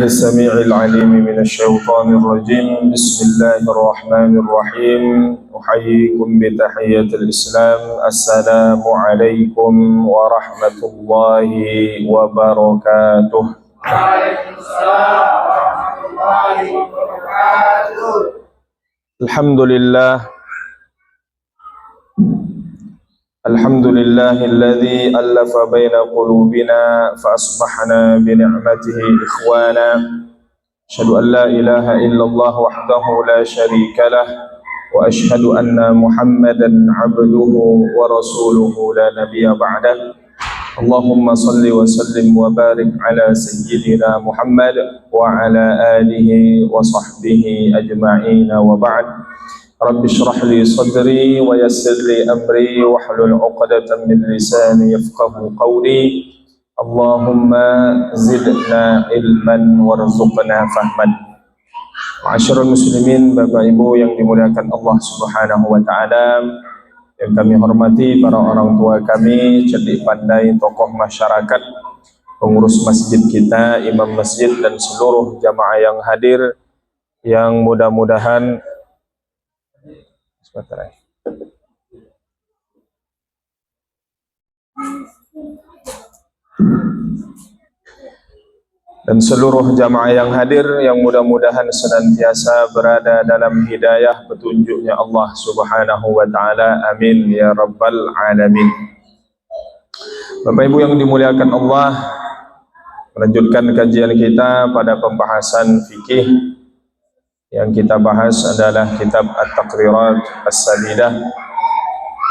السميع العليم من الشيطان الرجيم. بسم الله الرحمن الرحيم. أحييكم بتحية الإسلام. السلام عليكم ورحمة الله وبركاته. وعليكم السلام ورحمة الله وبركاته. الحمد لله الحمد لله الذي ألف بين قلوبنا فأصبحنا بنعمته إخوانا. أشهد أن لا إله إلا الله وحده لا شريك له، وأشهد أن محمدا عبده ورسوله لا نبي بعده. اللهم صل وسلم وبارك على سيدنا محمد وعلى آله وصحبه أجمعين، وبعد. رب اشرح لي صدري ويسر لي أمري واحلل عقدة من لساني يفقه قولي. اللهم زدنا علما وارزقنا فهما. Ma'asyiral muslimin, Bapak Ibu yang dimuliakan Allah Subhanahu wa taala, yang kami hormati para orang tua kami, cerdik pandai tokoh masyarakat, pengurus masjid kita, imam masjid dan seluruh jamaah yang hadir, yang mudah-mudahan dan seluruh jamaah yang hadir, yang mudah-mudahan senantiasa berada dalam hidayah petunjuknya Allah Subhanahu wa ta'ala. Amin ya rabbal alamin. Bapak Ibu yang dimuliakan Allah, melanjutkan kajian kita pada pembahasan fikih. Yang kita bahas adalah kitab At-Taqrirat As-Sadidah.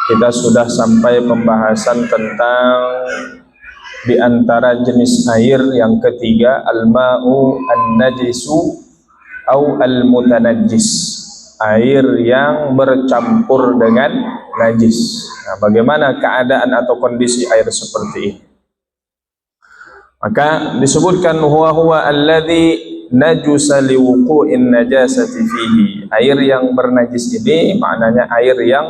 Kita sudah sampai pembahasan tentang di antara jenis air yang ketiga, al-ma'u an-najisu au al-mutanajjis, air yang bercampur dengan najis. Nah, bagaimana keadaan atau kondisi air seperti ini? Maka disebutkan huwa alladhi najusa liwuqu'in najasati fihi. Air yang bernajis ini maknanya air yang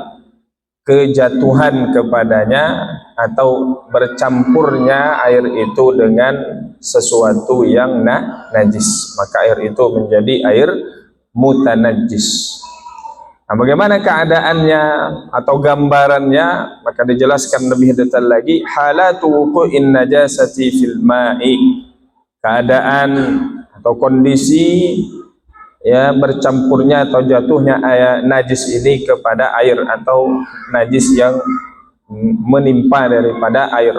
kejatuhan kepadanya atau bercampurnya air itu dengan sesuatu yang najis, maka air itu menjadi air mutanajjis. Nah, bagaimana keadaannya atau gambarannya? Maka dijelaskan lebih detail lagi. Halatu wuqu'in najasati fil ma'i, keadaan atau kondisi ya bercampurnya atau jatuhnya air najis ini kepada air, atau najis yang menimpa daripada air.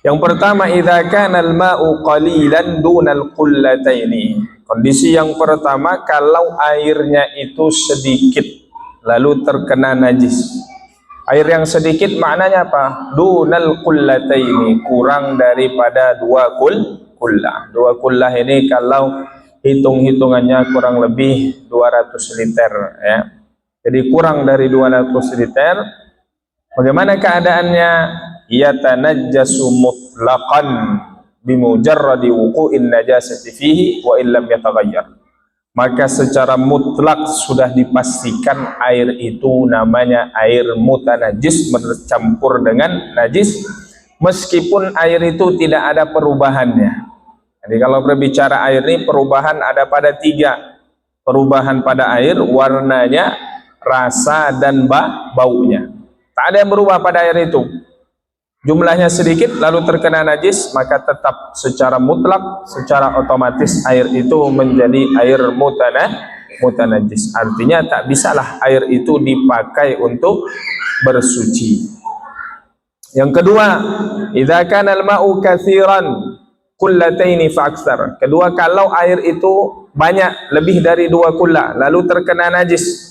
Yang pertama, idza kana al-ma'u qalilan dunal qullataini. Kondisi yang pertama, kalau airnya itu sedikit lalu terkena najis. Air yang sedikit maknanya apa? Dunal qullataini, kurang daripada dua kullah. Dua kullah ini kalau hitung-hitungannya kurang lebih 200 liter ya. Jadi kurang dari 200 liter. Bagaimana keadaannya? Yatanajjasu mutlaqan bimujarradi wuqu'in najasati fihi wa illam yataghayyar. Maka secara mutlak sudah dipastikan air itu namanya air mutanajis, bercampur dengan najis, meskipun air itu tidak ada perubahannya. Jadi kalau berbicara air ini, perubahan ada pada tiga. Perubahan pada air, warnanya, rasa, dan baunya. Tak ada yang berubah pada air itu. Jumlahnya sedikit lalu terkena najis, maka tetap secara mutlak, secara otomatis air itu menjadi air mutanajis. Artinya tak bisalah air itu dipakai untuk bersuci. Yang kedua, idza kana al-ma'u katsiran kullataini fa aktsar. Kedua, kalau air itu banyak, lebih dari 2 kullah lalu terkena najis,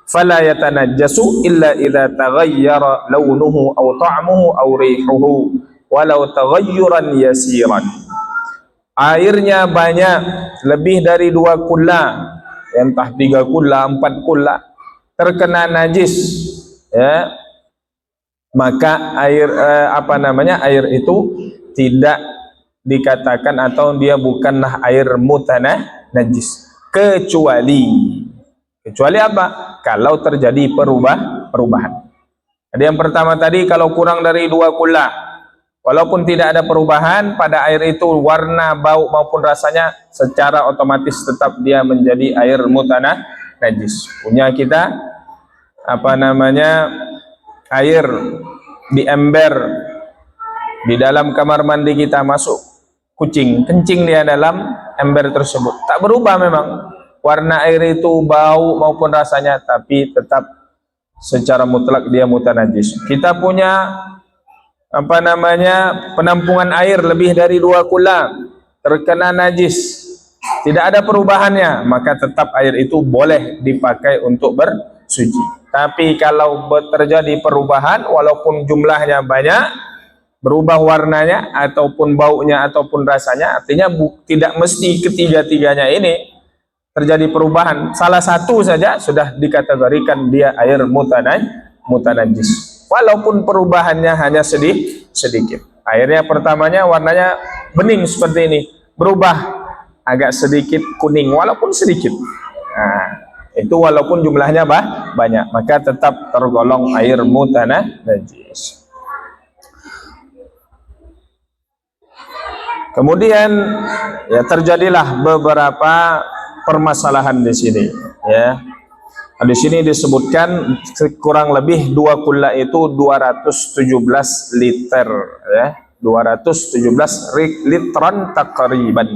fala yatanajjasu illa idza taghayyara launuhu aw ta'muhu aw rihuhu walau taghayyuran yasiran. Airnya banyak, lebih dari 2 kullah, entah 3 kullah, 4 kullah, terkena najis ya, maka air air itu tidak dikatakan atau dia bukanlah air mutanajjis, kecuali apa? Kalau terjadi perubahan. Jadi yang pertama tadi, kalau kurang dari 2 kullah Walaupun tidak ada perubahan pada air itu, warna, bau maupun rasanya, secara otomatis tetap dia menjadi air mutanah najis. Punya kita air di ember di dalam kamar mandi kita, masuk kucing, kencing dia dalam ember tersebut, tak berubah memang warna air itu, bau maupun rasanya, tapi tetap secara mutlak dia mutanajis. Kita punya penampungan air lebih dari 2 kula terkena najis, tidak ada perubahannya, maka tetap air itu boleh dipakai untuk bersuci. Tapi kalau terjadi perubahan, walaupun jumlahnya banyak, berubah warnanya ataupun baunya ataupun rasanya, artinya tidak mesti ketiga-tiganya ini terjadi perubahan, salah satu saja sudah dikategorikan dia air mutanajis. Walaupun perubahannya hanya sedikit. Airnya pertamanya warnanya bening seperti ini, berubah agak sedikit kuning walaupun sedikit. Nah, itu walaupun jumlahnya banyak, maka tetap tergolong air mutanajis. Kemudian ya terjadilah beberapa permasalahan di sini, ya. Di sini disebutkan kurang lebih 2 kula itu 217 liter, ya. 217 litran takriban.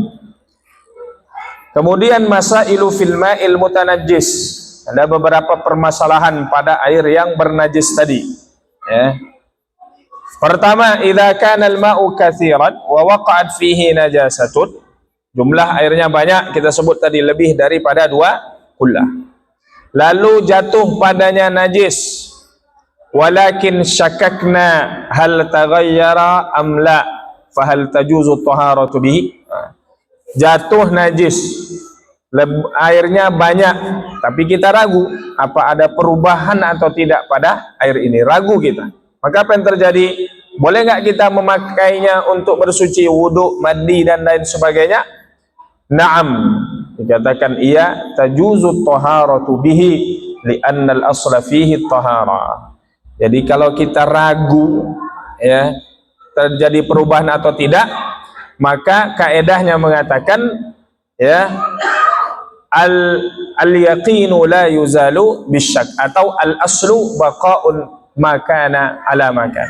Kemudian masailu fil ma'il mutanajjis. Ada beberapa permasalahan pada air yang bernajis tadi, ya. Pertama, idza kana al-ma'u katsiran wa waqa'at fihi najasatun. Jumlah airnya banyak, kita sebut tadi lebih daripada 2 kula. Lalu jatuh padanya najis, walakin syakakna hal taghayyara am la, fahal tajuzu taharatu bihi. Jatuh najis, airnya banyak, tapi kita ragu apa ada perubahan atau tidak pada air ini, ragu kita. Maka apa yang terjadi? Boleh nggak kita memakainya untuk bersuci, wudhu, mandi dan lain sebagainya? Naam, dikatakan iya, tajuzu taharatu bihi li'anna al-asla fihi tahara. Jadi kalau kita ragu, ya, terjadi perubahan atau tidak, maka kaedahnya mengatakan, ya, al-yaqinu la yuzalu bisyak, atau al-aslu baqa'un makana ala makan.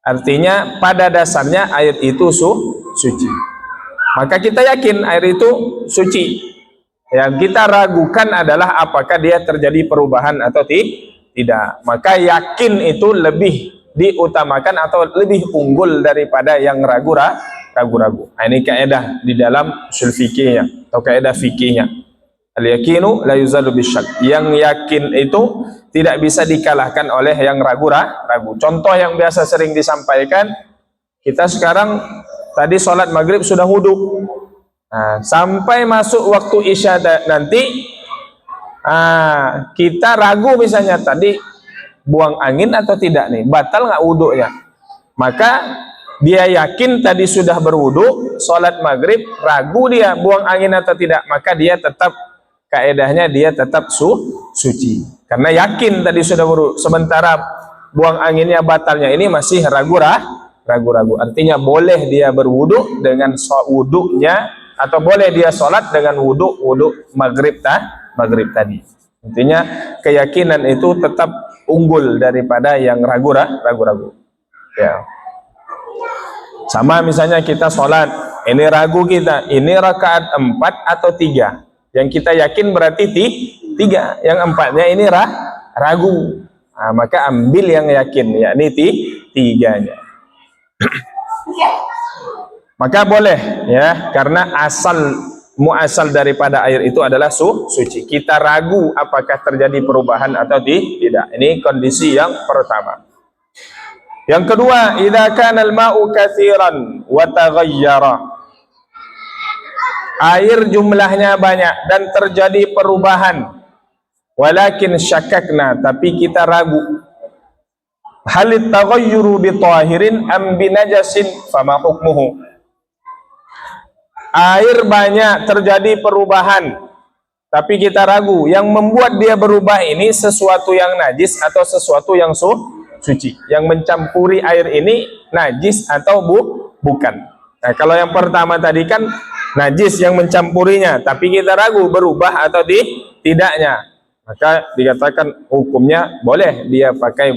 Artinya pada dasarnya air itu suci. Maka kita yakin air itu suci. Yang kita ragukan adalah apakah dia terjadi perubahan atau tidak. Maka yakin itu lebih diutamakan atau lebih unggul daripada yang ragu-ragu. Nah, ini kaidah di dalam usul fikihnya atau kaidah fikihnya. Al-yaqinu la yuzalu bisyak. Yang yakin itu tidak bisa dikalahkan oleh yang ragu-ragu. Contoh yang biasa sering disampaikan, kita sekarang tadi sholat maghrib sudah wudhu, nah, sampai masuk waktu isya nanti, kita ragu misalnya tadi buang angin atau tidak nih, batal nggak wudhunya? Maka dia yakin tadi sudah berwudhu, sholat maghrib, ragu dia buang angin atau tidak, maka dia tetap, kaedahnya dia tetap suci, karena yakin tadi sudah berwudhu. Sementara buang anginnya, batalnya ini masih ragu-ragu. Artinya boleh dia berwudu dengan wudunya, atau boleh dia sholat dengan wudu maghrib tadi. Intinya keyakinan itu tetap unggul daripada yang ragu-ragu. Ya. Sama misalnya kita sholat, ini ragu kita, ini rakaat 4 atau 3. Yang kita yakin berarti 3, yang 4-nya ini ragu. Nah, maka ambil yang yakin, yakni 3-nya. Maka boleh, ya, karena muasal daripada air itu adalah suci. Kita ragu apakah terjadi perubahan atau tidak. Ini kondisi yang pertama. Yang kedua, idza kana al-ma'u katsiran wa taghayyara. Air jumlahnya banyak dan terjadi perubahan. Walakin syakakna, tapi kita ragu. Halit taghayyuru bi tahirin am bi najasin fama hukmuhu. Air banyak terjadi perubahan, tapi kita ragu yang membuat dia berubah ini sesuatu yang najis atau sesuatu yang bersuci. Yang mencampuri air ini najis atau bukan. Nah, kalau yang pertama tadi kan najis yang mencampurinya, tapi kita ragu berubah atau tidaknya, maka dikatakan hukumnya boleh dia pakai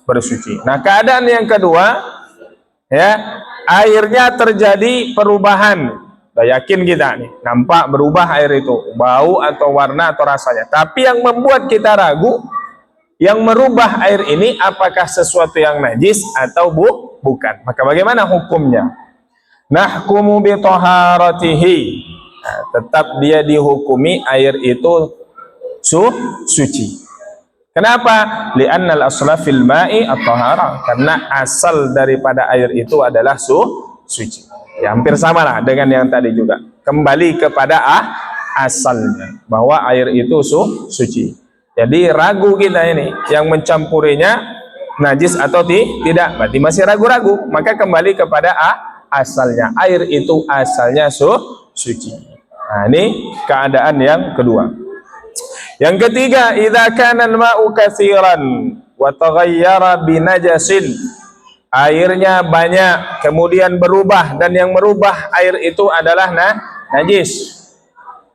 bersuci. Nah, keadaan yang kedua, ya, airnya terjadi perubahan. Udah yakin kita nih, nampak berubah air itu, bau atau warna atau rasanya. Tapi yang membuat kita ragu, yang merubah air ini apakah sesuatu yang najis atau bukan. Maka bagaimana hukumnya? Nahkumu bi taharatihi. Nah, tetap dia dihukumi air itu suci. Kenapa? Li'annal asla fil ma'i at-taharah. Karena asal daripada air itu adalah suci. Ya, hampir sama lah dengan yang tadi juga. Kembali kepada asalnya, bahwa air itu suci. Jadi ragu kita ini, yang mencampurinya najis atau tidak, berarti masih ragu-ragu. Maka kembali kepada asalnya, air itu asalnya suci. Nah, ini keadaan yang kedua. Yang ketiga, idza kana al-ma'u katsiran wa taghayyara bi najasin. Airnya banyak kemudian berubah, dan yang merubah air itu adalah najis.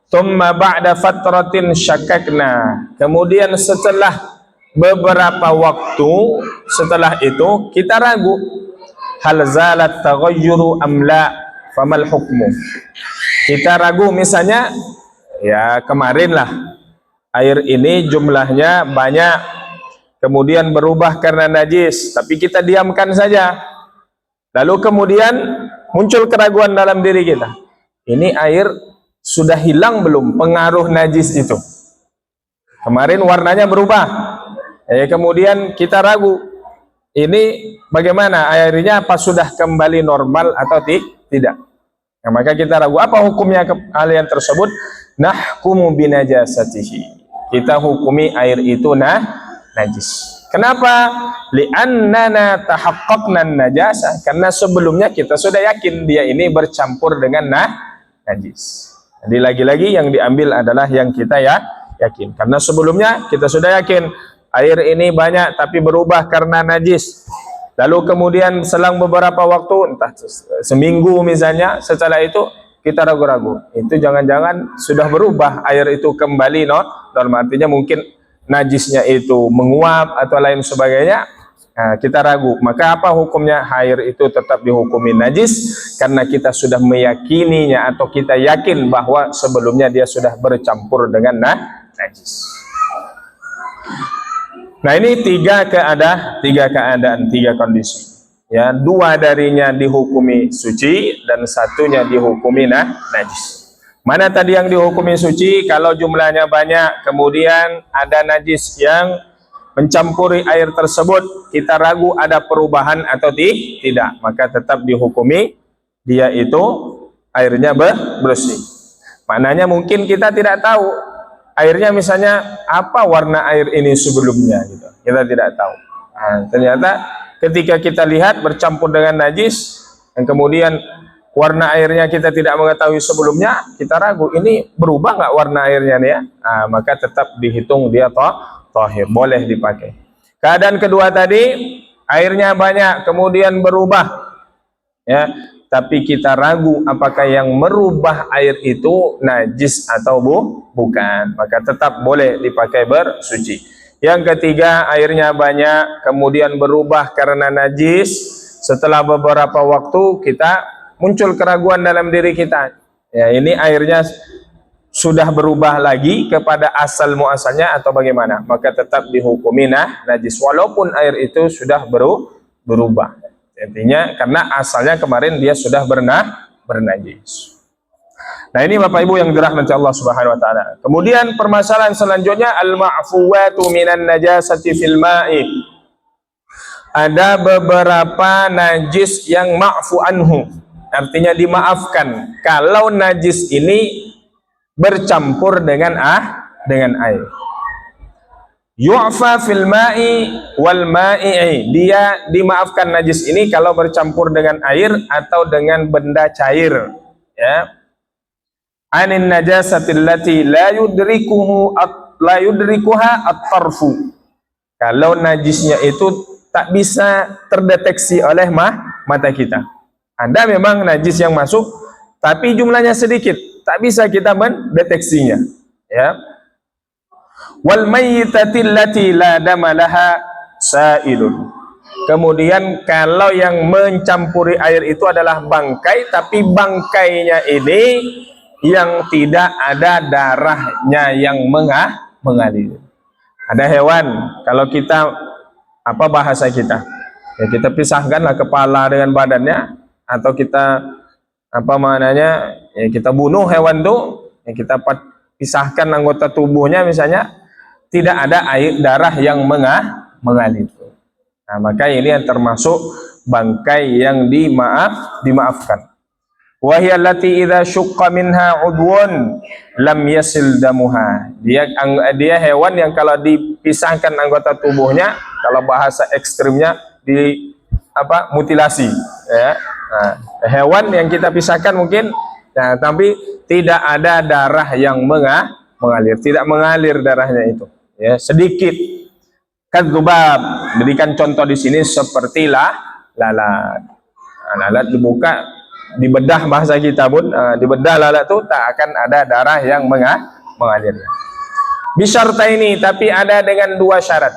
Tsumma ba'da fatratin syakakna. Kemudian setelah beberapa waktu setelah itu kita ragu, hal zalat taghayyuru am la, famal hukmu. Kita ragu misalnya, ya kemarin lah air ini jumlahnya banyak, kemudian berubah karena najis, tapi kita diamkan saja. Lalu kemudian muncul keraguan dalam diri kita, ini air sudah hilang belum pengaruh najis itu? Kemarin warnanya berubah, kemudian kita ragu, ini bagaimana airnya, apa sudah kembali normal atau tidak? Nah, maka kita ragu, apa hukumnya kalian tersebut? Nahkumu binajasatihi. Kita hukumi air itu najis. Kenapa? Li'annana tahaqqaqna najasah. Karena sebelumnya kita sudah yakin dia ini bercampur dengan najis. Jadi lagi-lagi yang diambil adalah yang kita yakin. Karena sebelumnya kita sudah yakin air ini banyak tapi berubah karena najis. Lalu kemudian selang beberapa waktu, entah seminggu misalnya, setelah itu kita ragu-ragu. Itu jangan-jangan sudah berubah air itu kembali normal. Artinya mungkin najisnya itu menguap atau lain sebagainya. Nah, kita ragu, maka apa hukumnya? Air itu tetap dihukumi najis karena kita sudah meyakininya atau kita yakin bahwa sebelumnya dia sudah bercampur dengan najis. Nah, ini tiga keadaan, tiga kondisi. Ya, dua darinya dihukumi suci dan satunya dihukumi najis. Mana tadi yang dihukumi suci? Kalau jumlahnya banyak, kemudian ada najis yang mencampuri air tersebut, kita ragu ada perubahan atau tidak, maka tetap dihukumi dia itu airnya bersih. Maknanya mungkin kita tidak tahu airnya, misalnya apa warna air ini sebelumnya, gitu. Kita tidak tahu. Nah, ternyata ketika kita lihat bercampur dengan najis, dan kemudian warna airnya kita tidak mengetahui sebelumnya, kita ragu, ini berubah nggak warna airnya nih ya? Nah, maka tetap dihitung dia tahir, boleh dipakai. Keadaan kedua tadi, airnya banyak kemudian berubah, ya, tapi kita ragu apakah yang merubah air itu najis atau bukan, maka tetap boleh dipakai bersuci. Yang ketiga, airnya banyak kemudian berubah karena najis, setelah beberapa waktu kita muncul keraguan dalam diri kita, ya ini airnya sudah berubah lagi kepada asal muasalnya atau bagaimana, maka tetap dihukumi najis walaupun air itu sudah berubah. Intinya karena asalnya kemarin dia sudah bernajis. Nah, ini Bapak Ibu yang dirahmati Allah Subhanahu wa taala. Kemudian permasalahan selanjutnya, al-ma'fuwatu minan najasati fil ma'i. Ada beberapa najis yang ma'fu anhu, artinya dimaafkan kalau najis ini bercampur dengan air. Yu'fa fil ma'i wal ma'i'i. Dia dimaafkan najis ini kalau bercampur dengan air atau dengan benda cair, ya. Anin najasati allati la yudrikuha at-tarfu. Kalau najisnya itu tak bisa terdeteksi oleh mata kita. Ada memang najis yang masuk, tapi jumlahnya sedikit, tak bisa kita mendeteksinya. Ya. Wal mayyitati allati la dama laha sailun. Kemudian kalau yang mencampuri air itu adalah bangkai, tapi bangkainya ini yang tidak ada darahnya yang mengalir. Ada hewan, kalau kita apa bahasa kita? Ya kita pisahkanlah kepala dengan badannya, atau kita apa maknanya? Ya kita bunuh hewan itu, ya kita pisahkan anggota tubuhnya misalnya, tidak ada air darah yang mengalir. Nah, maka ini yang termasuk bangkai yang dimaafkan. Wa hiya allati idza syuqqa minha udwun lam yasil damuha. Dia hewan yang kalau dipisahkan anggota tubuhnya, kalau bahasa ekstrimnya di apa mutilasi, ya. Nah, hewan yang kita pisahkan mungkin, nah, tapi tidak ada darah yang mengalir, tidak mengalir darahnya itu, ya, sedikit. Kadzubab, berikan contoh di sini seperti lalat. Nah, lalat dibuka, dibedah bahasa kita pun, dibedah lalat itu tak akan ada darah yang mengalirnya. Bisyarta ini, tapi ada dengan dua syarat.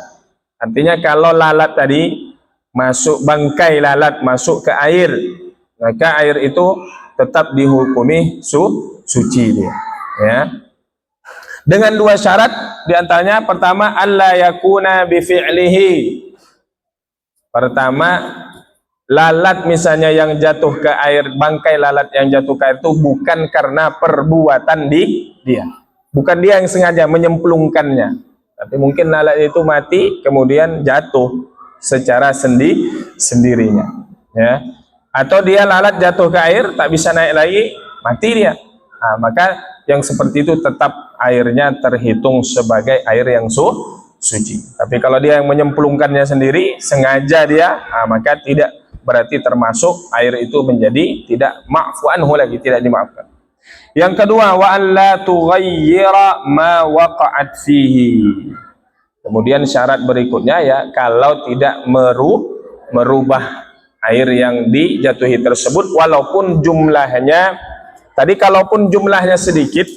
Artinya kalau lalat tadi masuk, bangkai lalat masuk ke air, maka air itu tetap dihukumi suci dia. Ya. Dengan dua syarat, diantaranya pertama alla yakuna bi fi'lihi. Pertama, lalat misalnya yang jatuh ke air, bangkai lalat yang jatuh ke air itu bukan karena perbuatan dia. Bukan dia yang sengaja menyemplungkannya. Tapi mungkin lalat itu mati kemudian jatuh secara sendirinya. Ya. Atau dia lalat jatuh ke air tak bisa naik lagi, mati dia. Nah, maka yang seperti itu tetap airnya terhitung sebagai air yang suci. Tapi kalau dia yang menyemplungkannya sendiri, sengaja dia, maka tidak, berarti termasuk air itu menjadi tidak ma'fu anhu lagi, tidak dimaafkan. Yang kedua, wa an la tughayyira ma waqa'at fihi. Kemudian syarat berikutnya, ya, kalau tidak merubah air yang dijatuhi tersebut walaupun jumlahnya tadi, kalaupun jumlahnya sedikit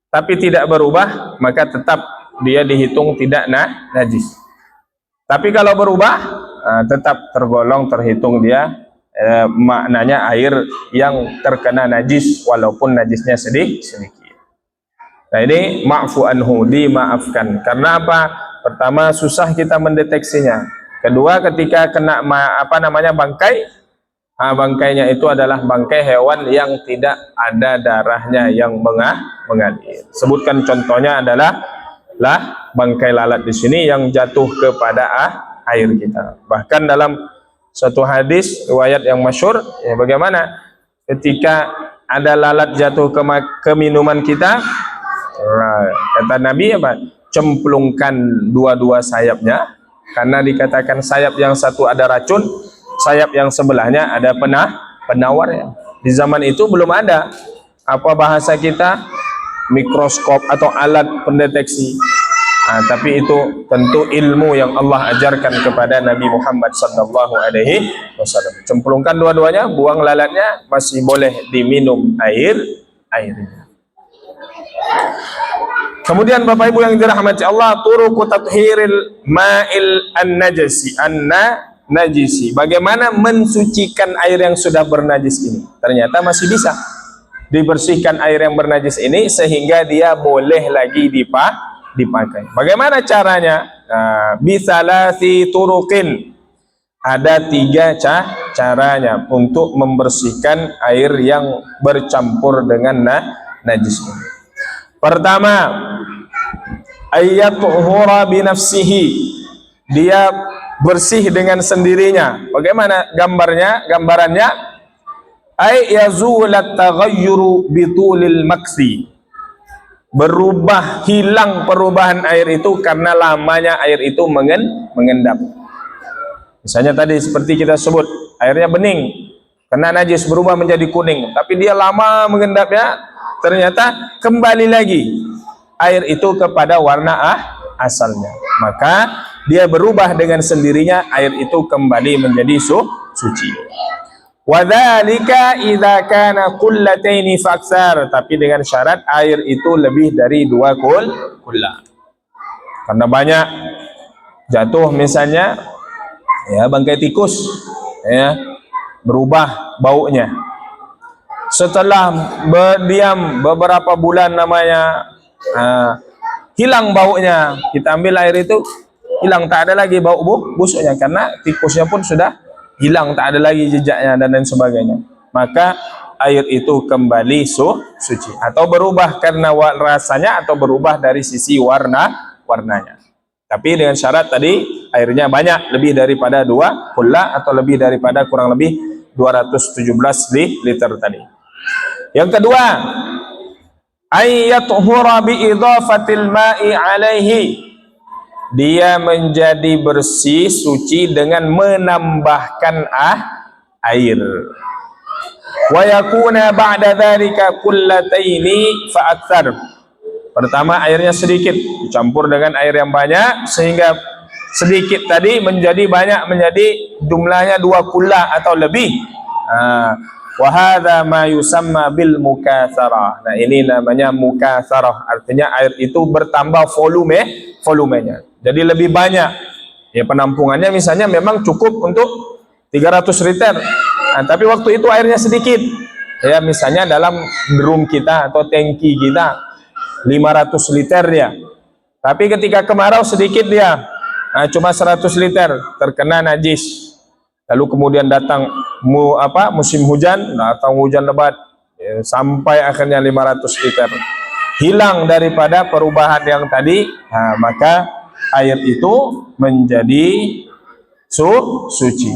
tapi tidak berubah, maka tetap dia dihitung tidak najis. Tapi kalau berubah, tetap terhitung dia maknanya air yang terkena najis walaupun najisnya sedikit. Nah, ini ma'fu anhu, dimaafkan. Karena apa? Pertama, susah kita mendeteksinya. Kedua, ketika kena bangkai, bangkainya itu adalah bangkai hewan yang tidak ada darahnya yang mengalir. Sebutkan contohnya adalah bangkai lalat di sini yang jatuh kepada air kita. Bahkan dalam suatu hadis riwayat yang masyhur, ya, bagaimana ketika ada lalat jatuh ke minuman kita, kata Nabi apa? Cemplungkan dua-dua sayapnya, karena dikatakan sayap yang satu ada racun, sayap yang sebelahnya ada penawar. Ya. Di zaman itu belum ada apa bahasa kita mikroskop atau alat pendeteksi. Tapi itu tentu ilmu yang Allah ajarkan kepada Nabi Muhammad sallallahu alaihi wasallam. Cemplungkan dua-duanya, buang lalatnya, masih boleh diminum airnya. Kemudian Bapak Ibu yang dirahmati Allah, turuqu tathhiril ma'il najisi. Bagaimana mensucikan air yang sudah bernajis ini? Ternyata masih bisa dibersihkan air yang bernajis ini sehingga dia boleh lagi dipakai. Bagaimana caranya? Bisalasi turuqin. Ada 3 caranya untuk membersihkan air yang bercampur dengan najis ini. Pertama, ayyatuhura binafsihi. Dia bersih dengan sendirinya. Bagaimana gambarannya? Ay yazulat taghayyuru bitulil maksi. Berubah, hilang perubahan air itu karena lamanya air itu mengendap. Misalnya tadi seperti kita sebut, airnya bening, kena najis berubah menjadi kuning, tapi dia lama mengendapnya, ternyata kembali lagi air itu kepada warna asalnya. Maka dia berubah dengan sendirinya, air itu kembali menjadi suci. Wa dzalika idza kana qullataini faksar, tapi dengan syarat air itu lebih dari 2 kullah. Karena banyak jatuh misalnya ya bangkai tikus ya, berubah baunya. Setelah berdiam beberapa bulan namanya hilang baunya, kita ambil air itu hilang, tak ada lagi bau busuknya karena tikusnya pun sudah hilang, tak ada lagi jejaknya dan lain sebagainya. Maka air itu kembali suci, atau berubah karena rasanya atau berubah dari sisi warnanya. Tapi dengan syarat tadi airnya banyak, lebih daripada 2 kullah atau lebih daripada kurang lebih 217 liter tadi. Yang kedua, ayyatuhura bi idhafatil ma'i alaihi, dia menjadi bersih suci dengan menambahkan air. Wa yakuna ba'da dzalika qullataini fa aktsar. Pertama airnya sedikit dicampur dengan air yang banyak sehingga sedikit tadi menjadi banyak, menjadi jumlahnya 2 kullah atau lebih. Wa hadza ma yusamma bil mukatsarah. Nah, ini namanya mukatsarah, artinya air itu bertambah volumenya. Jadi lebih banyak. Ya, penampungannya misalnya memang cukup untuk 300 liter. Nah, tapi waktu itu airnya sedikit. Ya, misalnya dalam drum kita atau tangki kita 500 liter dia. Tapi ketika kemarau sedikit dia. Nah, cuma 100 liter terkena najis. Lalu kemudian datang musim hujan, datang hujan lebat ya, sampai akhirnya 500 liter. Hilang daripada perubahan yang tadi, nah, maka air itu menjadi suci.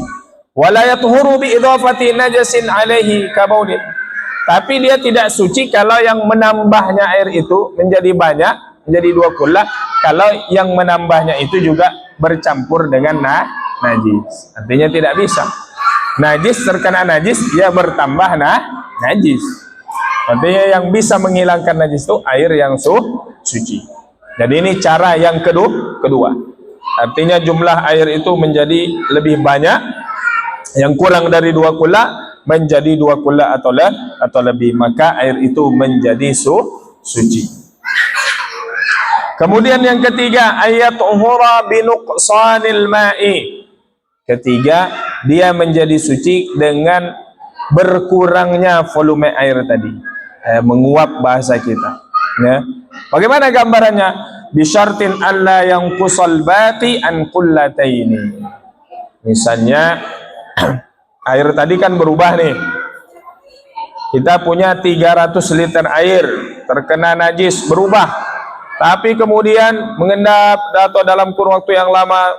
Wala yatuhuru bi idhafati najasin alaihi kabaudin. Tapi dia tidak suci kalau yang menambahnya air itu menjadi banyak, menjadi 2 kullah, kalau yang menambahnya itu juga bercampur dengan najis. Artinya tidak bisa. Najis terkena najis, dia bertambah najis. Artinya yang bisa menghilangkan najis itu air yang suci. Jadi ini cara yang kedua. Artinya jumlah air itu menjadi lebih banyak, yang kurang dari 2 kullah menjadi 2 kullah atau lebih, maka air itu menjadi suci. Kemudian yang ketiga, ayyatuhura binuqsanil ma'i. Ketiga, dia menjadi suci dengan berkurangnya volume air tadi. Menguap bahasa kita. Ya. Bagaimana gambarannya? Bisyartin alla yanqusal baqi an qullataini. Misalnya air tadi kan berubah nih. Kita punya 300 liter air terkena najis, berubah. Tapi kemudian mengendap atau dalam kurun waktu yang lama,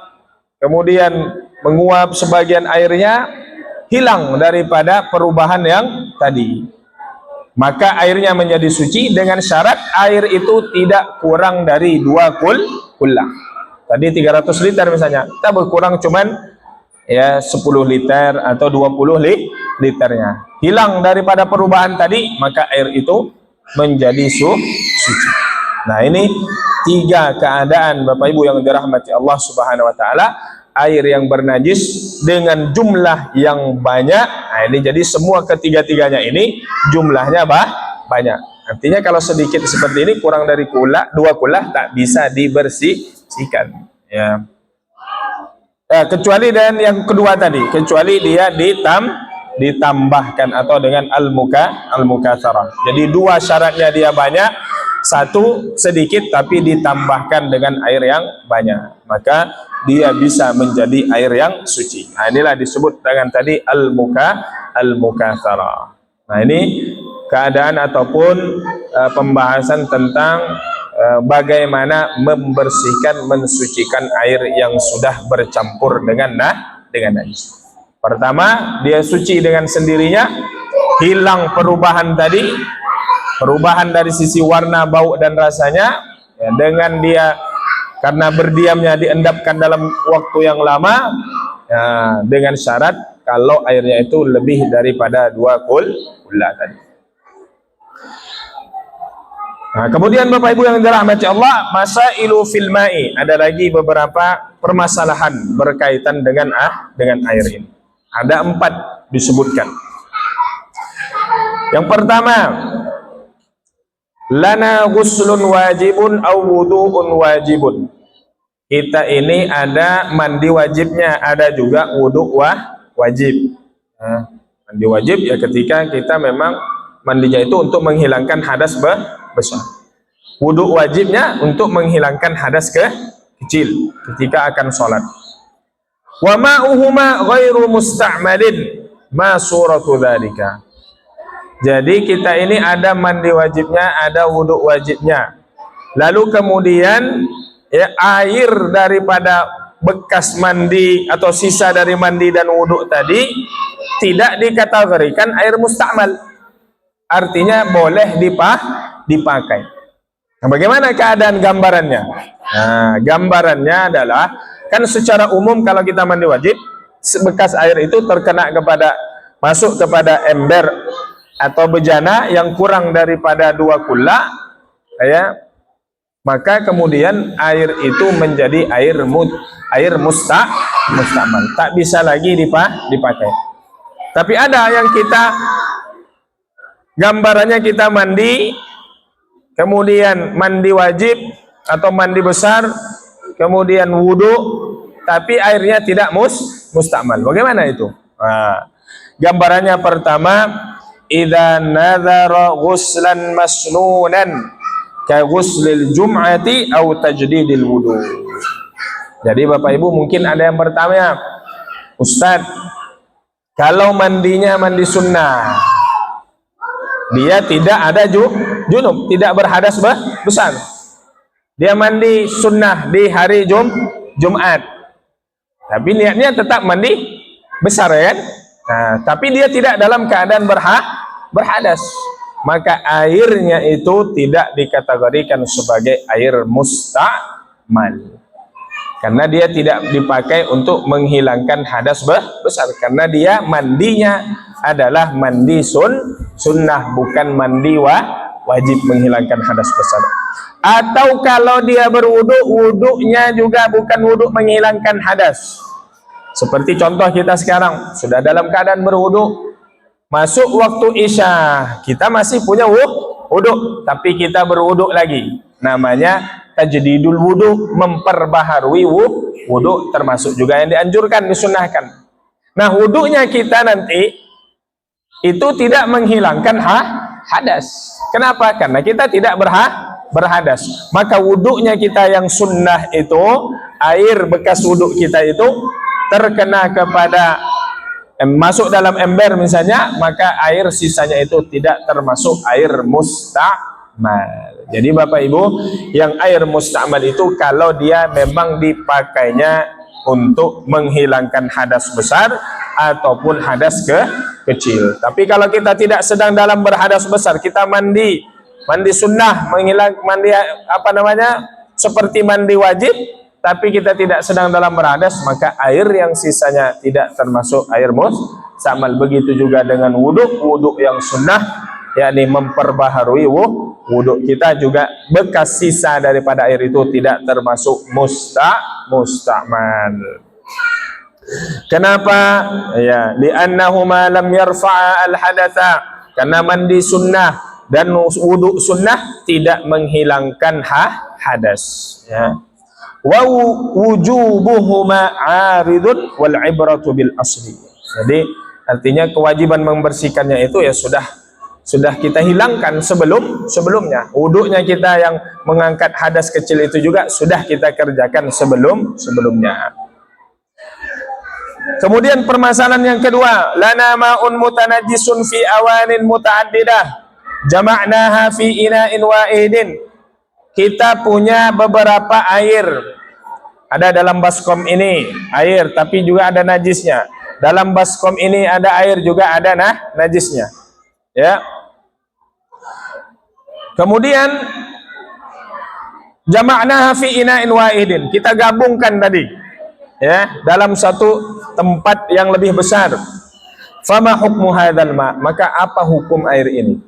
kemudian menguap sebagian airnya, hilang daripada perubahan yang tadi. Maka airnya menjadi suci dengan syarat air itu tidak kurang dari 2 kullah. Tadi 300 liter misalnya, kita berkurang cuman ya 10 liter atau 20 liternya. Hilang daripada perubahan tadi, maka air itu menjadi suci. Nah, ini 3 keadaan Bapak Ibu yang dirahmati Allah Subhanahu wa taala. Air yang bernajis dengan jumlah yang banyak. Nah, ini jadi semua ketiga-tiganya ini jumlahnya banyak. Artinya kalau sedikit seperti ini, kurang dari 2 kullah tak bisa dibersihkan. Ya. Kecuali dengan yang kedua tadi, kecuali dia ditambahkan atau dengan al-mukatsarah. Jadi 2 syaratnya dia banyak, 1 sedikit tapi ditambahkan dengan air yang banyak, maka dia bisa menjadi air yang suci. Nah, inilah disebut dengan tadi al-mukatsarah. Nah, ini keadaan ataupun pembahasan tentang bagaimana membersihkan, mensucikan air yang sudah bercampur dengan najis. Pertama, dia suci dengan sendirinya, hilang perubahan tadi, perubahan dari sisi warna, bau dan rasanya, ya, dengan dia karena berdiamnya diendapkan dalam waktu yang lama, ya, dengan syarat kalau airnya itu lebih daripada 2 kullah tadi. Nah, kemudian Bapak Ibu yang dirahmati Allah, masailu fil ma'i, ada lagi beberapa permasalahan berkaitan dengan air ini. Ada 4 disebutkan. Yang pertama, lana ghuslun wajibun aw wudu'un wajibun. Kita ini ada mandi wajibnya, ada juga wudu wajib. Nah, mandi wajib ya ketika kita memang mandinya itu untuk menghilangkan hadas besar. Wudu wajibnya untuk menghilangkan hadas kecil ketika akan sholat. Wa ma'uhuma ghairu musta'malin ma suratu dzalika. Jadi kita ini ada mandi wajibnya, ada wudu wajibnya. Lalu kemudian ya, air daripada bekas mandi atau sisa dari mandi dan wudu tadi tidak dikategorikan air musta'mal. Artinya boleh dipakai. Nah, bagaimana keadaan gambarannya? Nah, gambarannya adalah kan secara umum kalau kita mandi wajib, bekas air itu terkena kepada masuk kepada ember atau bejana yang kurang daripada 2 kula, ya, maka kemudian air itu menjadi air musta'mal, tak bisa lagi dipakai. Tapi ada yang kita gambarannya kita mandi, kemudian mandi wajib atau mandi besar, kemudian wudu, tapi airnya tidak musta'mal. Bagaimana itu? Nah, gambarannya pertama, idza nadhara ghuslan masnunan ka ghuslil jum'ati aw tajdidil wudu. Jadi Bapak Ibu mungkin ada yang bertanya, Ustaz, kalau mandinya mandi sunnah, dia tidak ada junub, tidak berhadas besar. Dia mandi sunnah di hari Jumat, tapi niatnya tetap mandi besar, ya kan? Nah, tapi dia tidak dalam keadaan berhadas, maka airnya itu tidak dikategorikan sebagai air musta'mal, karena dia tidak dipakai untuk menghilangkan hadas besar, karena dia mandinya adalah mandi sunnah, bukan mandi wajib menghilangkan hadas besar. Atau kalau dia berwudu, wudunya juga bukan wudu menghilangkan hadas. Seperti contoh kita sekarang, sudah dalam keadaan berwudu, masuk waktu Isya, kita masih punya wudu, tapi kita berwudu lagi. Namanya tajdidul wudu, memperbaharui wudu, termasuk juga yang dianjurkan, disunnahkan. Nah, wudunya kita nanti itu tidak menghilangkan hadas. Kenapa? Karena kita tidak berhadas. Maka wudunya kita yang sunnah itu, air bekas wudu kita itu terkena kepada masuk dalam ember misalnya, maka air sisanya itu tidak termasuk air musta'mal. Jadi Bapak Ibu, yang air musta'mal itu kalau dia memang dipakainya untuk menghilangkan hadas besar ataupun hadas kecil. Tapi kalau kita tidak sedang dalam berhadas besar, kita mandi sunnah, mandi seperti mandi wajib, tapi kita tidak sedang dalam berhadas, maka air yang sisanya tidak termasuk air musta'mal. Begitu juga dengan wudu yang sunnah, yakni memperbaharui wudu kita juga, bekas sisa daripada air itu tidak termasuk musta'mal. Kenapa? Ya, li'annahuma lam yarfa'a al-hadatha, karena mandi sunnah dan wudu sunnah tidak menghilangkan hadas, ya. Wa wujubuhuma 'aridun wal 'ibratu bil asli. Jadi artinya kewajiban membersihkannya itu ya sudah kita hilangkan sebelumnya. Wudunya kita yang mengangkat hadas kecil itu juga sudah kita kerjakan sebelumnya. Kemudian permasalahan yang kedua, lana ma'un mutanajjisun fi awanin muta'addidah jama'naha fi ina'in wahidin. Kita punya beberapa air, ada dalam baskom ini air, tapi juga ada najisnya. Dalam baskom ini ada air, juga ada najisnya, ya. Kemudian jama'naha fi ina'in wahidin, kita gabungkan tadi, ya, dalam satu tempat yang lebih besar. Fama hukmu hadzal ma, maka apa hukum air ini?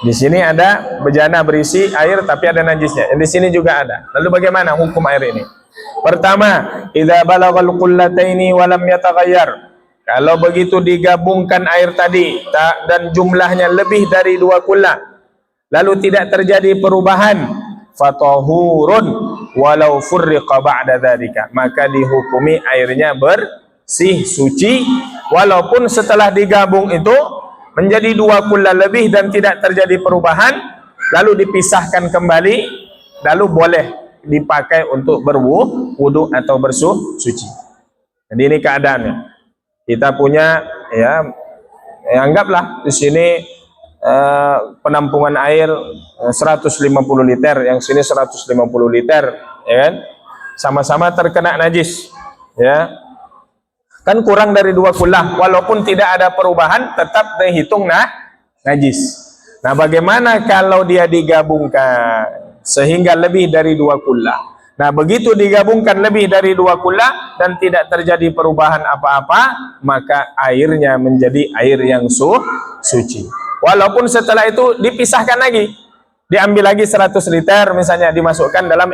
Di sini ada bejana berisi air tapi ada najisnya. Di sini juga ada. Lalu bagaimana hukum air ini? Pertama, idza balagal qullataini wa lam yataghayyar. Kalau begitu digabungkan air tadi dan jumlahnya lebih dari 2 kullah, lalu tidak terjadi perubahan, fatahurun walau furriqa ba'da dzalika, maka dihukumi airnya bersih, suci, walaupun setelah digabung itu menjadi 2 kullah lebih dan tidak terjadi perubahan, lalu dipisahkan kembali, lalu boleh dipakai untuk berwudu atau suci. Jadi ini keadaannya. Kita punya ya anggaplah di sini penampungan air 150 liter, yang sini 150 liter, ya kan? Sama-sama terkena najis, ya. Kan kurang dari 2 kullah, walaupun tidak ada perubahan tetap dihitung najis. Nah, bagaimana kalau dia digabungkan sehingga lebih dari 2 kullah? Nah, begitu digabungkan lebih dari 2 kullah dan tidak terjadi perubahan apa-apa, maka airnya menjadi air yang suci. Walaupun setelah itu dipisahkan lagi, diambil lagi 100 liter misalnya, dimasukkan dalam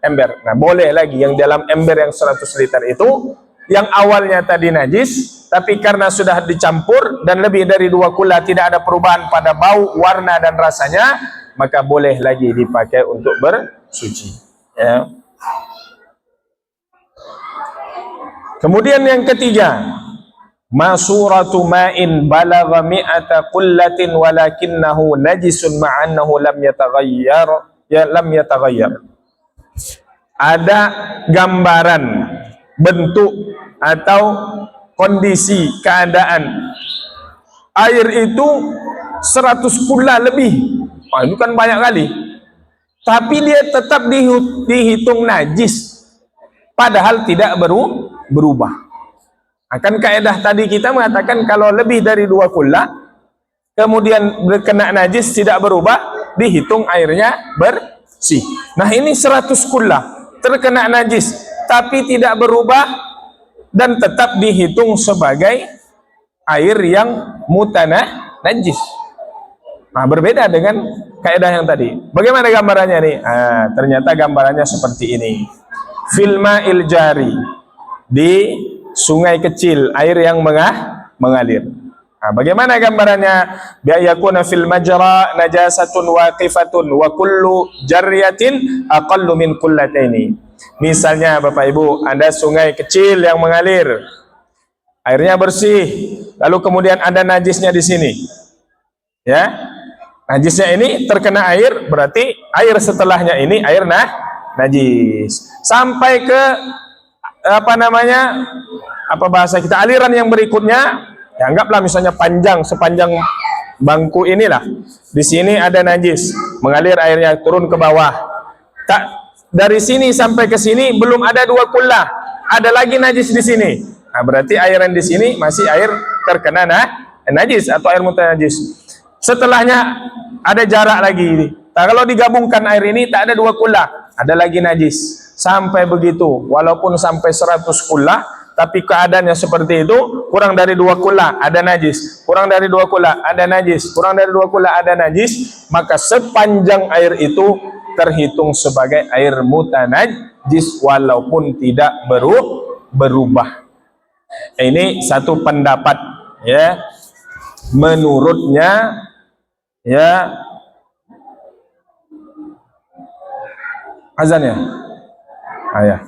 ember. Nah, boleh lagi yang dalam ember yang 100 liter itu, yang awalnya tadi najis, tapi karena sudah dicampur dan lebih dari 2 kullah tidak ada perubahan pada bau, warna dan rasanya, maka boleh lagi dipakai untuk bersuci, ya. Kemudian yang ketiga, masuratu ma'in balagha mi'ata qullatin walakinnahu najisun ma'annahu lam yataghayyar. Ada gambaran, bentuk atau kondisi, keadaan air itu 100 kullah lebih. Ini kan banyak kali. Tapi dia tetap dihitung najis, padahal tidak berubah. Akan kaidah tadi kita mengatakan kalau lebih dari 2 kullah kemudian kena najis tidak berubah, dihitung airnya bersih. Nah, ini 100 kullah terkena najis tapi tidak berubah dan tetap dihitung sebagai air yang mutanah najis. Nah, berbeda dengan kaidah yang tadi. Bagaimana gambarannya nih? Ternyata gambarannya seperti ini. Filma'il jari, di sungai kecil, air yang mengalir. Nah, bagaimana gambarannya? Bi'ayakuna fil majra najasatun waqifatun wa kullu jaryatin aqallu min qullataini. Misalnya Bapak Ibu, ada sungai kecil yang mengalir, airnya bersih, lalu kemudian ada najisnya di sini, ya. Najisnya ini terkena air, berarti air setelahnya ini air najis. Sampai ke bahasa kita, aliran yang berikutnya, ya anggaplah misalnya panjang, sepanjang bangku inilah. Di sini ada najis, mengalir airnya turun ke bawah. Dari sini sampai ke sini belum ada 2 kullah, ada lagi najis di sini. Nah, berarti airan di sini masih air terkena najis atau air mutan najis. Setelahnya ada jarak lagi. Nah, kalau digabungkan air ini tak ada 2 kullah, ada lagi najis. Sampai begitu, walaupun sampai 100 kullah, tapi keadaannya seperti itu, kurang dari 2 kullah ada najis, kurang dari 2 kullah ada najis, kurang dari 2 kullah ada najis, maka sepanjang air itu terhitung sebagai air mutanajis walaupun tidak berubah. Ini satu pendapat, ya. Menurutnya, ya, azan ya, ayah.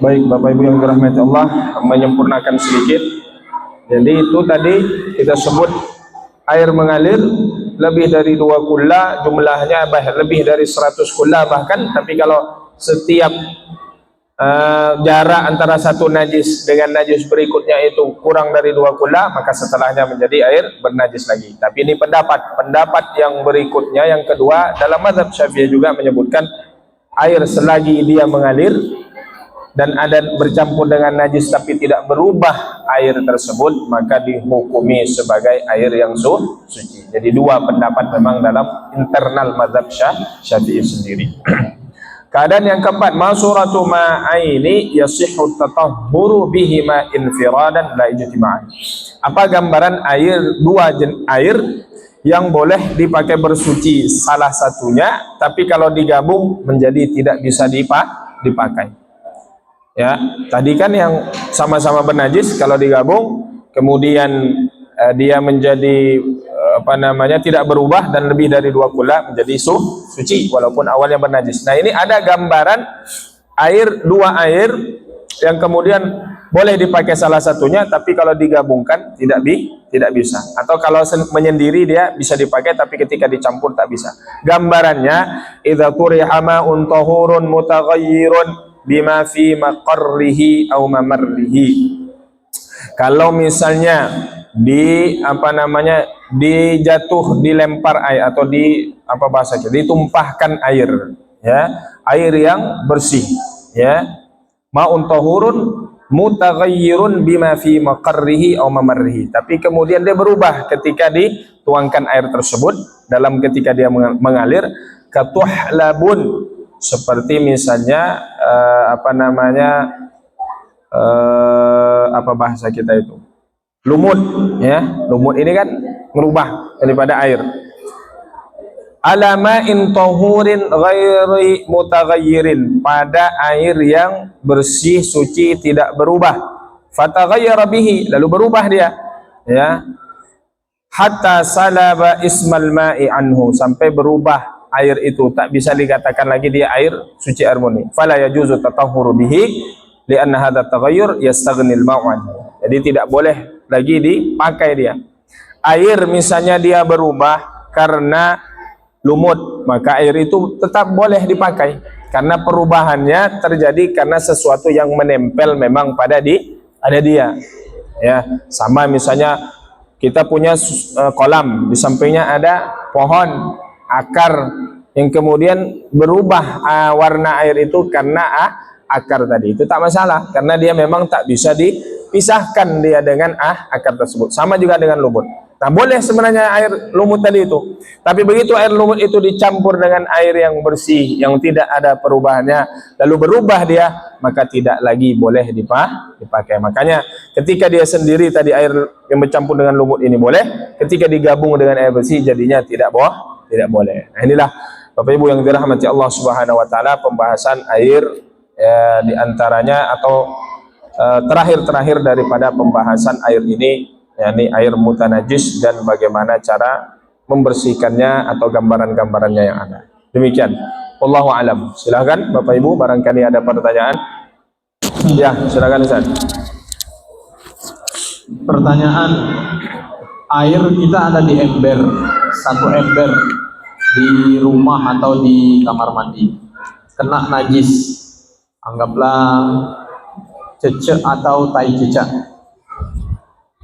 Baik Bapak Ibu yang dirahmati Allah, menyempurnakan sedikit. Jadi itu tadi kita sebut air mengalir lebih dari 2 kullah, jumlahnya lebih dari 100 kullah bahkan. Tapi kalau setiap jarak antara satu najis dengan najis berikutnya itu kurang dari 2 kullah, maka setelahnya menjadi air bernajis lagi. Tapi ini pendapat yang berikutnya, yang kedua, dalam mazhab Syafi'i juga menyebutkan air selagi dia mengalir dan ada bercampur dengan najis tapi tidak berubah air tersebut, maka dihukumi sebagai air yang suci. Jadi 2 pendapat memang dalam internal mazhab Syafi'i sendiri. Keadaan yang keempat, masuratu ma'aini yasihhu tatahhuru bihima infiradan la ijtima'an. Apa gambaran dua air yang boleh dipakai bersuci salah satunya, tapi kalau digabung menjadi tidak bisa dipakai. Ya, tadi kan yang sama-sama bernajis kalau digabung, kemudian dia menjadi tidak berubah dan lebih dari 2 kula menjadi suci walaupun awalnya bernajis. Nah, ini ada gambaran dua air yang kemudian boleh dipakai salah satunya, tapi kalau digabungkan tidak bisa. Atau kalau menyendiri dia bisa dipakai, tapi ketika dicampur tak bisa. Gambarannya, idza turiha ma'un tahurun mutaghayyirun bima fi maqarrihi aw mamarrihi. Kalau misalnya dilempar air atau ditumpahkan air, ya, air yang bersih, ya, ma'un tahurun mutaghayyirun bima fi maqarrihi aw mamarrihi, tapi kemudian dia berubah ketika dituangkan air tersebut ketika dia mengalir, katuhlabun, seperti misalnya apa bahasa kita itu, lumut, ya, lumut ini kan merubah daripada air. Alama in tahurin ghairi mutaghayyirin, pada air yang bersih suci tidak berubah, fataghayyara bihi, lalu berubah dia, ya, hatta salaba ismal ma'i anhu, sampai berubah air itu, tak bisa dikatakan lagi dia air suci, air murni. Fala yajuzu tatahhuru bihi lianna hadha taghayyur yastaghnil ma'u anhu. Jadi tidak boleh lagi dipakai dia. Air misalnya dia berubah karena lumut, maka air itu tetap boleh dipakai karena perubahannya terjadi karena sesuatu yang menempel memang pada dia, ya. Sama misalnya kita punya kolam, di sampingnya ada pohon akar yang kemudian berubah warna air itu karena akar tadi, itu tak masalah karena dia memang tak bisa dipisahkan dia dengan akar tersebut. Sama juga dengan lumut. Nah, boleh sebenarnya air lumut tadi itu, tapi begitu air lumut itu dicampur dengan air yang bersih yang tidak ada perubahannya, lalu berubah dia, maka tidak lagi boleh dipakai. Makanya ketika dia sendiri tadi air yang bercampur dengan lumut ini boleh, ketika digabung dengan air bersih jadinya tidak boleh. Nah, inilah Bapak Ibu yang dirahmati Allah Subhanahu wa taala, pembahasan air, ya, diantaranya atau terakhir daripada pembahasan air ini, yakni air mutanajis dan bagaimana cara membersihkannya atau gambaran-gambarannya yang ada. Demikian. Wallahu alam. Silakan Bapak Ibu, barangkali ada pertanyaan. Ya, silakan Ustaz. Pertanyaan, air kita ada di ember, satu ember di rumah atau di kamar mandi, kena najis, anggaplah cecek atau tai cicak.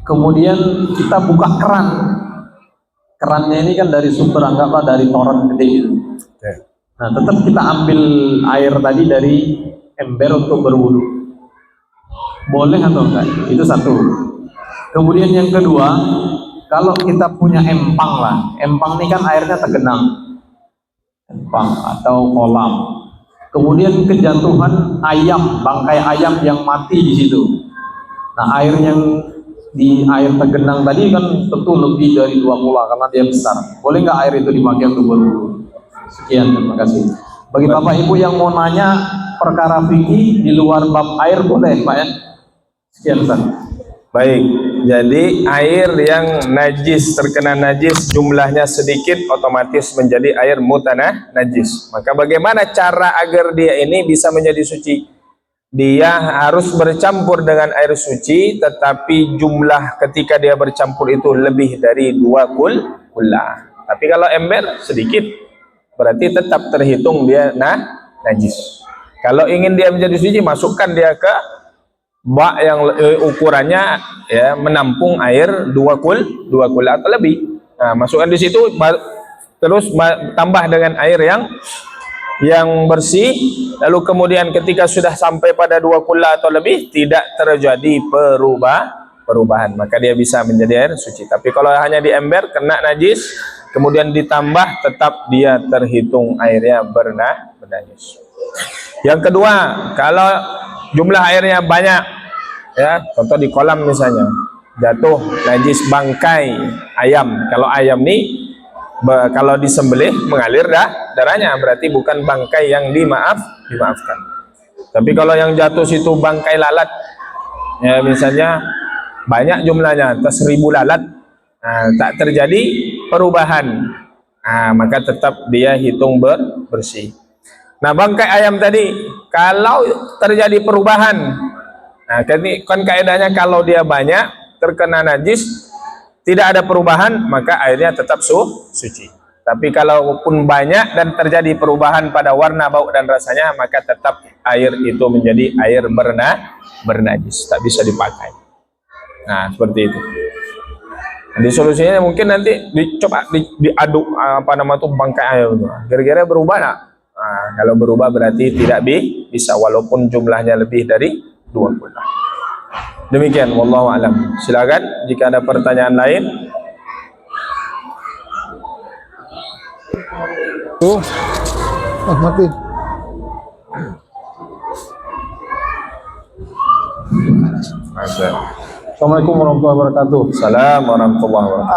Kemudian kita buka kerannya ini kan dari sumber, anggaplah dari toren gede itu. Nah, tetap kita ambil air tadi dari ember untuk berwudu, boleh atau enggak? Itu satu. Kemudian yang kedua, kalau kita punya empang ini kan airnya tergenang, empang atau kolam, kemudian kejatuhan bangkai ayam yang mati di situ. Nah, air tergenang tadi kan tentu lebih dari 2 kula karena dia besar. Boleh nggak air itu dipakai untuk berwudu? Sekian, terima kasih. Bagi Bapak Ibu yang mau nanya perkara fikih di luar bab air, boleh Pak, ya? Sekian, Ustaz. Baik, jadi air yang najis, terkena najis, jumlahnya sedikit, otomatis menjadi air najis. Maka bagaimana cara agar dia ini bisa menjadi suci? Dia harus bercampur dengan air suci, tetapi jumlah ketika dia bercampur itu lebih dari 2 kula. Tapi kalau ember sedikit, berarti tetap terhitung dia najis. Kalau ingin dia menjadi suci, masukkan dia ke bak yang ukurannya, ya, menampung air 2 kula atau lebih. Nah, masukkan di situ, terus tambah dengan air yang bersih, lalu kemudian ketika sudah sampai pada 2 kula atau lebih tidak terjadi perubahan, maka dia bisa menjadi air suci. Tapi kalau hanya di ember kena najis kemudian ditambah, tetap dia terhitung airnya bernajis. Yang kedua, kalau jumlah airnya banyak, ya, contoh di kolam misalnya, jatuh najis bangkai ayam. Kalau ayam nih kalau disembelih mengalir darahnya, berarti bukan bangkai yang dimaafkan. Tapi kalau yang jatuh situ bangkai lalat, ya misalnya banyak jumlahnya, atas 1000 lalat, tak terjadi perubahan, maka tetap dia hitung bersih. Nah, bangkai ayam tadi, kalau terjadi perubahan, kan kaedahnya kalau dia banyak terkena najis, tidak ada perubahan, maka airnya tetap suci. Tapi kalaupun banyak dan terjadi perubahan pada warna, bau, dan rasanya, maka tetap air itu menjadi air bernajis, tak bisa dipakai. Nah, seperti itu. Jadi solusinya mungkin nanti dicoba diaduk bangkai ayam itu. Kira-kira berubah nak? Kalau berubah berarti tidak bisa, walaupun jumlahnya lebih dari 20. Demikian, wallahu alam. Silakan jika ada pertanyaan lain. Mati. Assalamualaikum warahmatullahi wabarakatuh. Salam warahmatullahi wabarakatuh.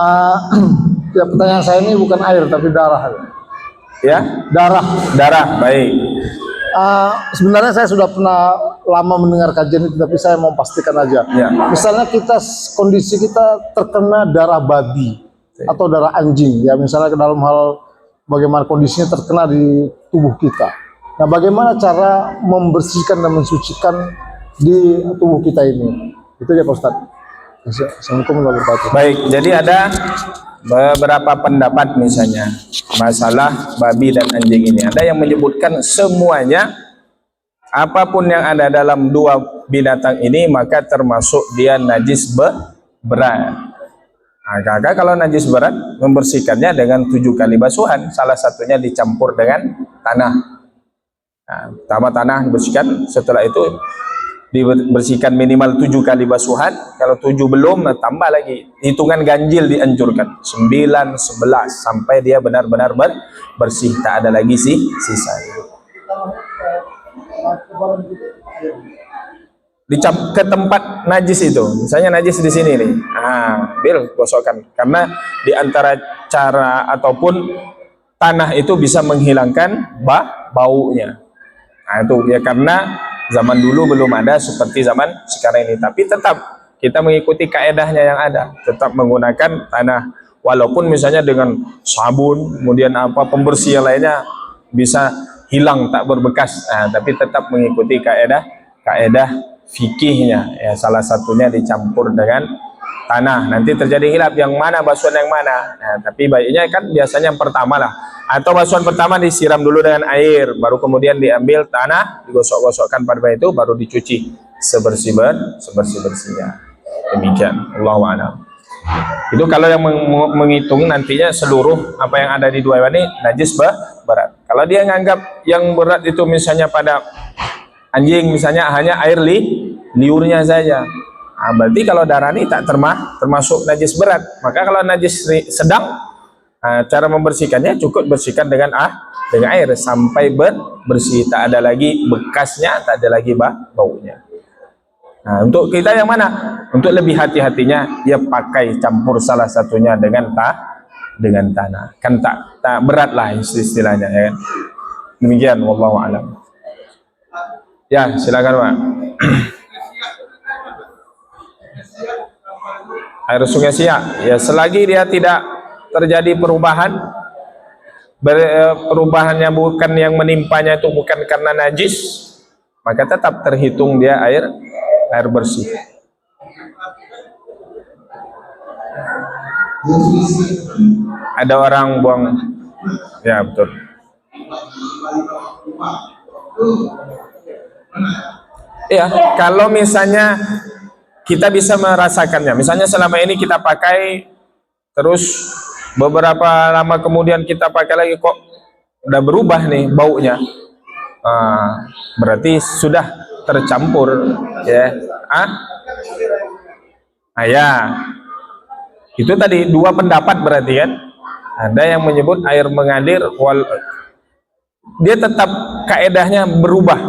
Ya, pertanyaan saya ini bukan air tapi darah. Ya, darah, baik. Sebenarnya saya sudah pernah lama mendengar kajian itu, tapi saya mau pastikan aja. Ya. Misalnya kondisi kita terkena darah babi atau darah anjing, ya misalnya ke dalam hal bagaimana kondisinya terkena di tubuh kita. Nah, bagaimana cara membersihkan dan mensucikan di tubuh kita ini? Itu ya Pak Ustadz. Assalamualaikum warahmatullahi wabarakatuh. Baik, jadi ada beberapa pendapat misalnya masalah babi dan anjing ini. Ada yang menyebutkan semuanya, apapun yang ada dalam dua binatang ini maka termasuk dia najis berat. Maka kalau najis berat, membersihkannya dengan 7 kali basuhan. Salah satunya dicampur dengan tanah. Pertama tanah dibersihkan, setelah itu dibersihkan minimal 7 kali basuhan. Kalau 7 belum, tambah lagi. Hitungan ganjil dianjurkan 9, 11 sampai dia benar-benar bersih, tak ada lagi sisa. Ke tempat najis itu, misalnya najis di sini nih, gosokkan. Karena di antara cara ataupun tanah itu bisa menghilangkan baunya. Itu ya, karena zaman dulu belum ada seperti zaman sekarang ini. Tapi tetap kita mengikuti kaedahnya yang ada, tetap menggunakan tanah. Walaupun misalnya dengan sabun, kemudian pembersih lainnya bisa hilang, tak berbekas. Tapi tetap mengikuti kaedah fikihnya. Ya, salah satunya dicampur dengan tanah. Nanti terjadi khilaf yang mana basuhan yang mana. Tapi baiknya kan biasanya yang pertama lah. Atau basuhan pertama disiram dulu dengan air, baru kemudian diambil tanah, digosok-gosokkan pada itu, baru dicuci sebersih-bersihnya. Demikian, Allahu a'lam. Itu kalau yang menghitung nantinya seluruh apa yang ada di dua ini najis berat. Kalau dia nganggap yang berat itu misalnya pada anjing misalnya hanya air liurnya saja, berarti kalau darah ini tak termasuk najis berat. Maka kalau najis sedang, cara membersihkannya cukup bersihkan dengan air sampai bersih, tak ada lagi bekasnya, tak ada lagi baunya. Untuk kita yang mana? Untuk lebih hati-hatinya, dia pakai campur salah satunya dengan tanah. Kan tak berat lah istilahnya, ya kan? Demikian, wallahu a'lam. Ya, silakan Pak. Air Sungai Siak, ya selagi dia tidak terjadi perubahannya bukan yang menimpanya itu bukan karena najis, maka tetap terhitung dia air bersih. Ada orang buang, ya betul. Ya, kalau misalnya kita bisa merasakannya, misalnya selama ini kita pakai, terus beberapa lama kemudian kita pakai lagi, kok udah berubah nih baunya, berarti sudah tercampur, ya. Ya, itu tadi dua pendapat berarti kan. Ada yang menyebut air mengalir dia tetap kaedahnya berubah.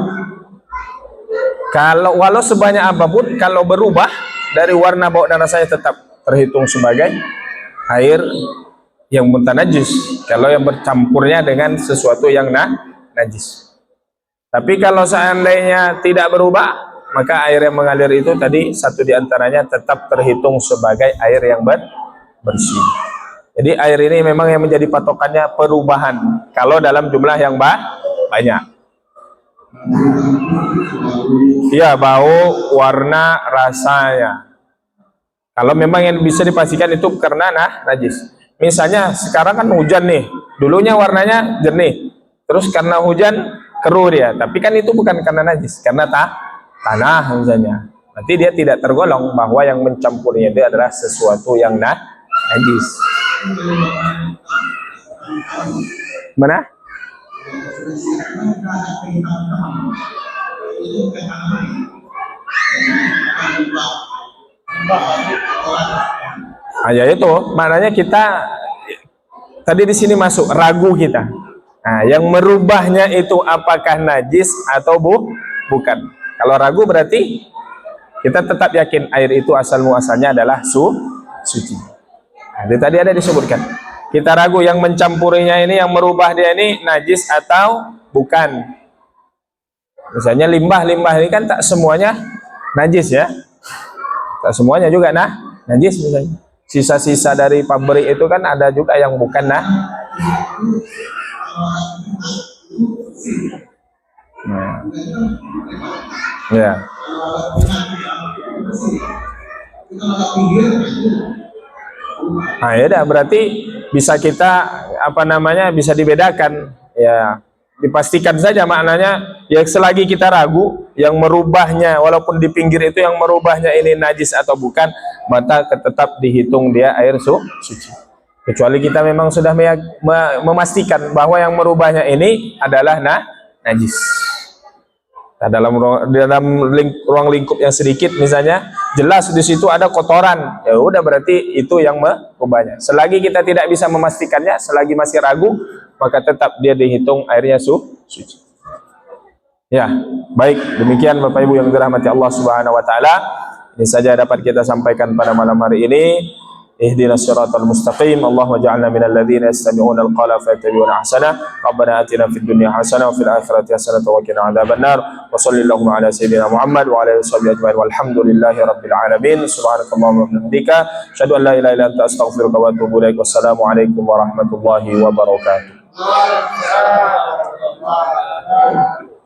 Kalau walau sebanyak apapun, kalau berubah dari warna, bau dan rasanya tetap terhitung sebagai air yang mutanajis. Kalau yang bercampurnya dengan sesuatu yang najis. Tapi kalau seandainya tidak berubah, maka air yang mengalir itu tadi satu diantaranya tetap terhitung sebagai air yang bersih. Jadi air ini memang yang menjadi patokannya perubahan. Kalau dalam jumlah yang banyak. Ya, bau, warna, rasanya. Kalau memang yang bisa dipastikan itu karena najis. Misalnya sekarang kan hujan nih, dulunya warnanya jernih, terus karena hujan keruh dia, tapi kan itu bukan karena najis, karena tanah misalnya. Nanti dia tidak tergolong bahwa yang mencampurnya itu adalah sesuatu yang najis. Mana? Ya itu maknanya kita tadi di sini masuk ragu kita. Nah, yang merubahnya itu apakah najis atau bukan. Kalau ragu berarti kita tetap yakin air itu asal muasalnya adalah suci. Nah, tadi ada disebutkan. Kita ragu yang mencampurinya ini, yang merubah dia ini najis atau bukan. Misalnya limbah ini kan tak semuanya najis ya. Tak semuanya juga najis misalnya. Sisa-sisa dari pabrik itu kan ada juga yang bukan ya. Nah, ya dah, berarti bisa kita bisa dibedakan ya, dipastikan saja maknanya ya. Selagi kita ragu yang merubahnya, walaupun di pinggir itu yang merubahnya ini najis atau bukan, maka tetap dihitung dia air suci. Kecuali kita memang sudah memastikan bahwa yang merubahnya ini adalah najis. Nah, dalam ruang lingkup yang sedikit misalnya jelas di situ ada kotoran, ya udah berarti itu yang merubahnya. Selagi kita tidak bisa memastikannya, selagi masih ragu, maka tetap dia dihitung airnya suci. Ya, baik, demikian Bapak Ibu yang dirahmati Allah Subhanahu wa taala. Ini saja dapat kita sampaikan pada malam hari ini. Ihdinas siratal mustaqim. Allahumma ja'alna minal ladzina yastami'una al-qawla fayattabi'una ahsana. Rabbana atina fid dunya hasanah wa fil akhirati hasanah wa qina adzabannar. Wa shallallahu ala sayyidina Muhammad wa ala alihi washabihi ajma'in. Walhamdulillahi rabbil alamin. Subhanakallahumma wa bihamdika asyhadu an la ilaha illa anta astaghfiruka wa atubu ilaik. Wassalamu alaikum warahmatullahi wabarakatuh.